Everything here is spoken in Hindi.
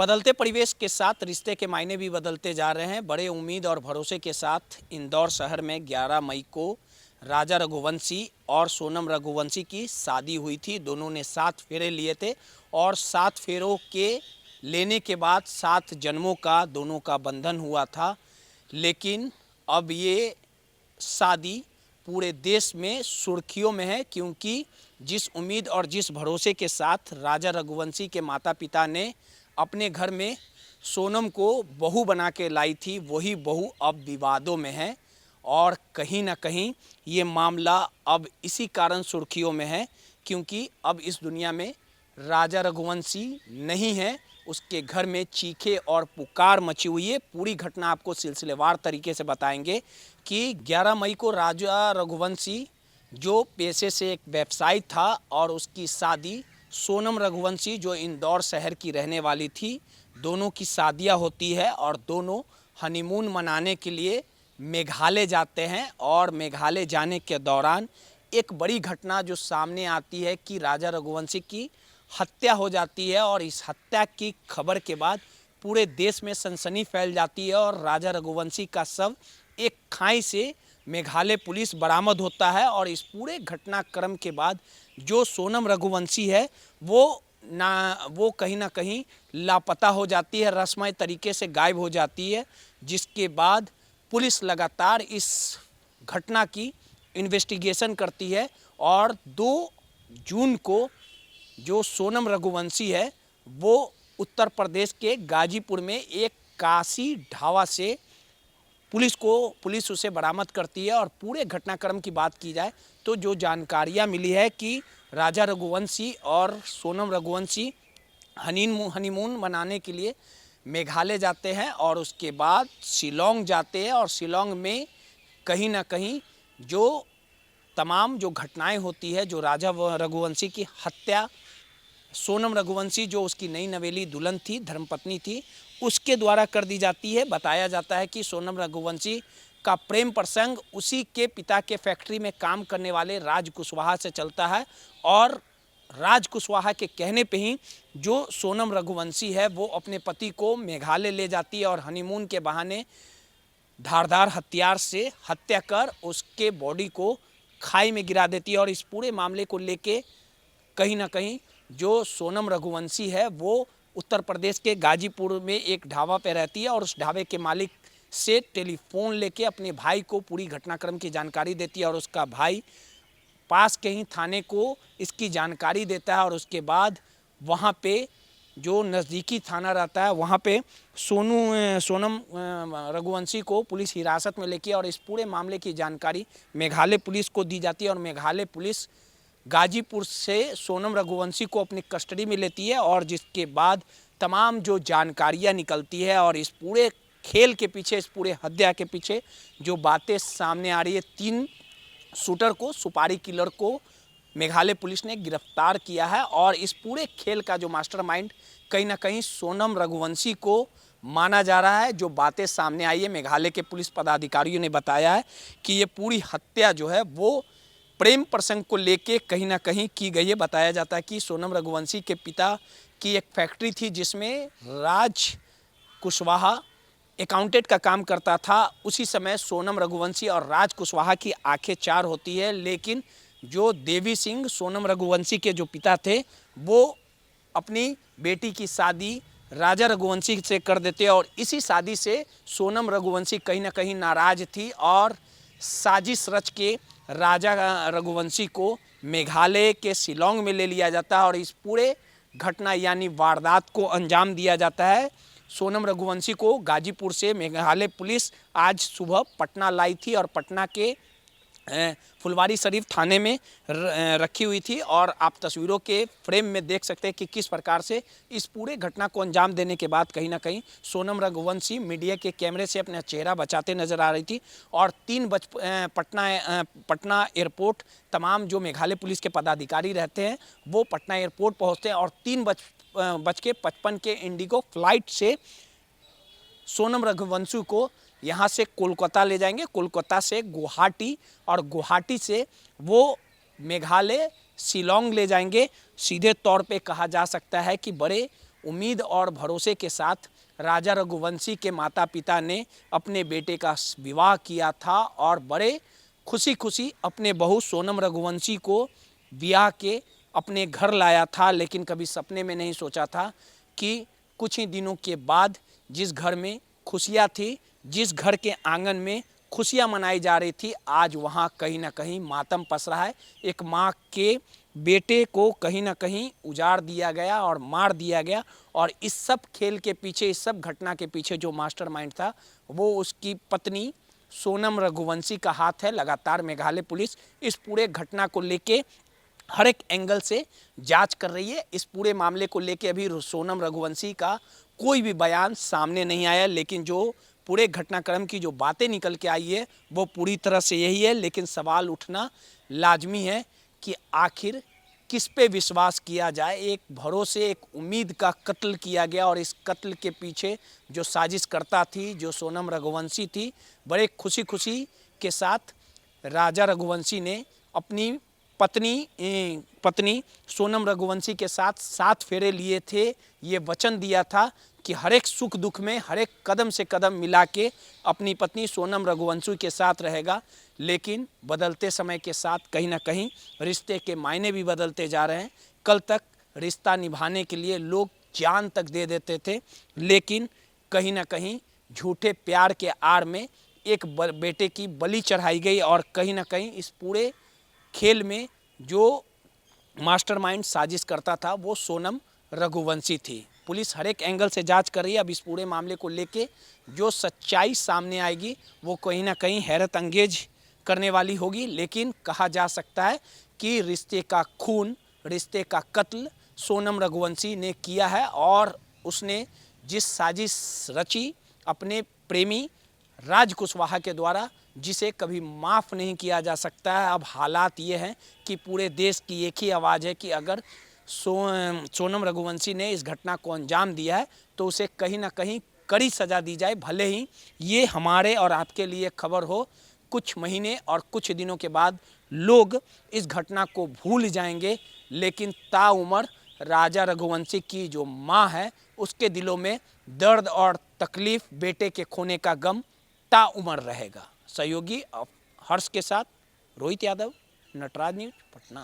बदलते परिवेश के साथ रिश्ते के मायने भी बदलते जा रहे हैं। बड़े उम्मीद और भरोसे के साथ इंदौर शहर में 11 मई को राजा रघुवंशी और सोनम रघुवंशी की शादी हुई थी। दोनों ने 7 फेरे लिए थे और 7 फेरों के लेने के बाद 7 जन्मों का दोनों का बंधन हुआ था। लेकिन अब ये शादी पूरे देश में सुर्खियों में है, क्योंकि जिस उम्मीद और जिस भरोसे के साथ राजा रघुवंशी के माता पिता ने अपने घर में सोनम को बहू बना के लाई थी, वही बहू अब विवादों में है। और कहीं ना कहीं ये मामला अब इसी कारण सुर्खियों में है, क्योंकि अब इस दुनिया में राजा रघुवंशी नहीं है। उसके घर में चीखे और पुकार मची हुई है। पूरी घटना आपको सिलसिलेवार तरीके से बताएंगे कि 11 मई को राजा रघुवंशी, जो पेशे से एक व्यवसायी था, और उसकी शादी सोनम रघुवंशी, जो इंदौर शहर की रहने वाली थी, दोनों की शादियां होती है और दोनों हनीमून मनाने के लिए मेघालय जाते हैं। और मेघालय जाने के दौरान एक बड़ी घटना जो सामने आती है कि राजा रघुवंशी की हत्या हो जाती है। और इस हत्या की खबर के बाद पूरे देश में सनसनी फैल जाती है और राजा रघुवंशी का शव एक खाई से मेघालय पुलिस बरामद होता है। और इस पूरे घटनाक्रम के बाद जो सोनम रघुवंशी है वो कहीं ना कहीं लापता हो जाती है, रहस्यमय तरीके से गायब हो जाती है। जिसके बाद पुलिस लगातार इस घटना की इन्वेस्टिगेशन करती है और 2 जून को जो सोनम रघुवंशी है वो उत्तर प्रदेश के गाजीपुर में एक काशी ढाबा से पुलिस उसे बरामद करती है। और पूरे घटनाक्रम की बात की जाए तो जो जानकारियां मिली है कि राजा रघुवंशी और सोनम रघुवंशी हनीमून मनाने के लिए मेघालय जाते हैं और उसके बाद शिलोंग जाते हैं। और शिलोंग में कहीं ना कहीं जो तमाम जो घटनाएं होती है, जो राजा रघुवंशी की हत्या सोनम रघुवंशी, जो उसकी नई नवेली दुल्हन थी, धर्मपत्नी थी, उसके द्वारा कर दी जाती है। बताया जाता है कि सोनम रघुवंशी का प्रेम प्रसंग उसी के पिता के फैक्ट्री में काम करने वाले राज कुशवाहा से चलता है। और राज कुशवाहा के कहने पे ही जो सोनम रघुवंशी है वो अपने पति को मेघालय ले जाती है और हनीमून के बहाने धारदार हथियार से हत्या कर उसके बॉडी को खाई में गिरा देती है। और इस पूरे मामले को लेके कहीं ना कहीं जो सोनम रघुवंशी है वो उत्तर प्रदेश के गाजीपुर में एक ढाबा पे रहती है और उस ढाबे के मालिक से टेलीफोन लेके अपने भाई को पूरी घटनाक्रम की जानकारी देती है। और उसका भाई पास के ही थाने को इसकी जानकारी देता है और उसके बाद वहाँ पे जो नज़दीकी थाना रहता है वहाँ पे सोनम रघुवंशी को पुलिस हिरासत में लेके और इस पूरे मामले की जानकारी मेघालय पुलिस को दी जाती है। और मेघालय पुलिस गाजीपुर से सोनम रघुवंशी को अपनी कस्टडी में लेती है। और जिसके बाद तमाम जो जानकारियां निकलती है और इस पूरे खेल के पीछे, इस पूरे हत्या के पीछे जो बातें सामने आ रही है, 3 शूटर को, सुपारी किलर को मेघालय पुलिस ने गिरफ्तार किया है। और इस पूरे खेल का जो मास्टरमाइंड कहीं ना कहीं सोनम रघुवंशी को माना जा रहा है। जो बातें सामने आई है, मेघालय के पुलिस पदाधिकारियों ने बताया है कि ये पूरी हत्या जो है वो प्रेम प्रसंग को लेके कहीं ना कहीं की गई है। बताया जाता है कि सोनम रघुवंशी के पिता की एक फैक्ट्री थी जिसमें राज कुशवाहा अकाउंटेंट का काम करता था। उसी समय सोनम रघुवंशी और राज कुशवाहा की आंखें चार होती है। लेकिन जो देवी सिंह, सोनम रघुवंशी के जो पिता थे, वो अपनी बेटी की शादी राजा रघुवंशी से कर देते और इसी शादी से सोनम रघुवंशी कहीं ना कहीं नाराज थी और साजिश रच के राजा रघुवंशी को मेघालय के शिलोंग में ले लिया जाता है और इस पूरे घटना यानी वारदात को अंजाम दिया जाता है। सोनम रघुवंशी को गाजीपुर से मेघालय पुलिस आज सुबह पटना लाई थी और पटना के फुलवारी शरीफ थाने में रखी हुई थी। और आप तस्वीरों के फ्रेम में देख सकते हैं कि किस प्रकार से इस पूरे घटना को अंजाम देने के बाद कहीं ना कहीं सोनम रघुवंशी मीडिया के कैमरे से अपना चेहरा बचाते नजर आ रही थी। और पटना एयरपोर्ट तमाम जो मेघालय पुलिस के पदाधिकारी रहते हैं वो पटना एयरपोर्ट पहुँचते हैं और 3:55 के इंडिगो फ्लाइट से सोनम रघुवंशी को यहाँ से कोलकाता ले जाएंगे, कोलकाता से गुवाहाटी और गुवाहाटी से वो मेघालय शिलोंग ले जाएंगे। सीधे तौर पे कहा जा सकता है कि बड़े उम्मीद और भरोसे के साथ राजा रघुवंशी के माता पिता ने अपने बेटे का विवाह किया था और बड़े खुशी खुशी अपने बहू सोनम रघुवंशी को ब्याह के अपने घर लाया था। लेकिन कभी सपने में नहीं सोचा था कि कुछ ही दिनों के बाद जिस घर में खुशियाँ थी, जिस घर के आंगन में खुशियाँ मनाई जा रही थी, आज वहाँ कहीं ना कहीं मातम पस रहा है। एक माँ के बेटे को कहीं ना कहीं उजाड़ दिया गया और मार दिया गया। और इस सब खेल के पीछे, इस सब घटना के पीछे जो मास्टरमाइंड था वो उसकी पत्नी सोनम रघुवंशी का हाथ है। लगातार मेघालय पुलिस इस पूरे घटना को लेके हर एक एंगल से जांच कर रही है। इस पूरे मामले को लेके अभी सोनम रघुवंशी का कोई भी बयान सामने नहीं आया, लेकिन जो पूरे घटनाक्रम की जो बातें निकल के आई है वो पूरी तरह से यही है। लेकिन सवाल उठना लाजमी है कि आखिर किस पे विश्वास किया जाए। एक भरोसे, एक उम्मीद का कत्ल किया गया और इस कत्ल के पीछे जो साजिशकर्ता थी, जो सोनम रघुवंशी थी, बड़े खुशी खुशी के साथ राजा रघुवंशी ने अपनी पत्नी सोनम रघुवंशी के साथ 7 फेरे लिए थे। ये वचन दिया था कि हर एक सुख दुख में, हर एक कदम से कदम मिला के अपनी पत्नी सोनम रघुवंशी के साथ रहेगा। लेकिन बदलते समय के साथ कहीं ना कहीं रिश्ते के मायने भी बदलते जा रहे हैं। कल तक रिश्ता निभाने के लिए लोग जान तक दे देते थे, लेकिन कहीं ना कहीं झूठे प्यार के आड़ में एक बेटे की बलि चढ़ाई गई। और कहीं ना कहीं इस पूरे खेल में जो मास्टरमाइंड साजिश करता था वो सोनम रघुवंशी थी। पुलिस हर एक एंगल से जांच कर रही है। अब इस पूरे मामले को लेके जो सच्चाई सामने आएगी वो कहीं ना कहीं हैरत अंगेज करने वाली होगी। लेकिन कहा जा सकता है कि रिश्ते का खून, रिश्ते का कत्ल सोनम रघुवंशी ने किया है और उसने जिस साजिश रची अपने प्रेमी राज कुशवाहा के द्वारा, जिसे कभी माफ़ नहीं किया जा सकता है। अब हालात ये हैं कि पूरे देश की एक ही आवाज़ है कि अगर सोनम रघुवंशी ने इस घटना को अंजाम दिया है तो उसे कहीं ना कहीं कड़ी सज़ा दी जाए। भले ही ये हमारे और आपके लिए खबर हो, कुछ महीने और कुछ दिनों के बाद लोग इस घटना को भूल जाएंगे, लेकिन ताउम्र राजा रघुवंशी की जो माँ है उसके दिलों में दर्द और तकलीफ़, बेटे के खोने का गम ताउम्र रहेगा। सहयोगी हर्ष के साथ रोहित यादव, नटराज न्यूज़, पटना।